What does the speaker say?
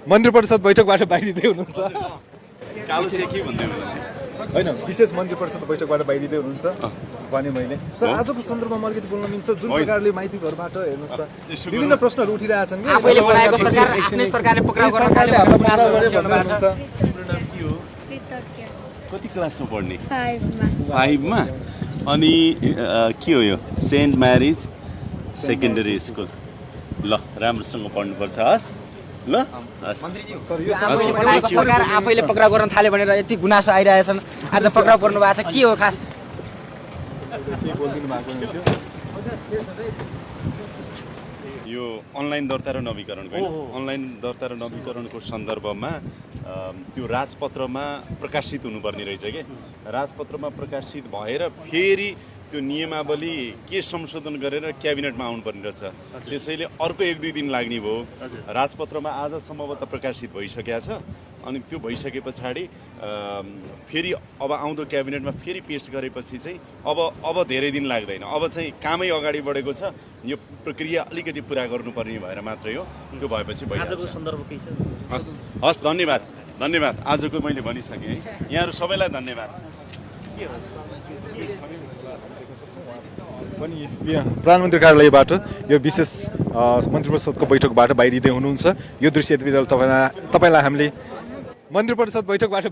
मन्त्री परिषद बैठकबाट बाहिरिँदै हुनुहुन्छ कालो चाहिँ के भन्दै हो होइन विशेष मन्त्री परिषद बैठकबाट बाहिरिँदै हुनुहुन्छ भने मैले सर आजको सन्दर्भमा अलिकति बोल्न मिल्छ जुन प्रकारले माइतीघरबाट हेर्नुहोस् त विभिन्न प्रश्नहरू उठिरहेछन् कि आफैले बनाएको सरकार आफ्नै सरकारले पक्राउ गर्न थाल्यो भनेर गुनासो उठाउनु भएको छ। कति क्लासमा पढ्ने 5 मा अनि के हो यो सेन्ट म्यारिज सेकेन्डरी स्कुल ल राम्रोसँग पढ्नुपर्छ हस् ल हस् आफैले बनाएको सरकार आफैले पक्राउ गर्न थाल्यो भनेर यति गुनासो आइरहेछन् आज पक्राउ पर्नु भएको छ के हो खास यो अनलाइन दर्ता र नवीकरणको होइन अनलाइन दर्ता र नवीकरणको सन्दर्भमा त्यो राजपत्रमा प्रकाशित हुनुपर्ने रहेछ कि राजपत्रमा प्रकाशित भएर फेरि त्यो नियमावली के संशोधन गरेर क्याबिनेटमा आउनुपर्ने रहेछ त्यसैले अर्को 1-2 दिन लाग्ने भयो राजपत्रमा आज सम्भवतः प्रकाशित भइसकेको छ अनि त्यो भइसके पछाडि फेरि अब आउँदो क्याबिनेटमा फेरि पेश गरेपछि चाहिँ अब धेरै दिन लाग्दैन अब चाहिँ कामै अगाडि बढेको छ यो प्रक्रिया अलिकति पुरा गर्नुपर्ने भएर मात्रै हो त्यो भएपछि भइहाल्छ हस् हस् धन्यवाद आजको मैले भनिसकेँ है यहाँहरू सबैलाई धन्यवाद पनि प्रधानमन्त्री कार्यालयबाट यो विशेष मन्त्री परिषदको बैठकबाट बाहिरिँदै हुनुहुन्छ यो दृश्य यति बेला तपाईँलाई हामीले मन्त्री परिषद बैठकबाट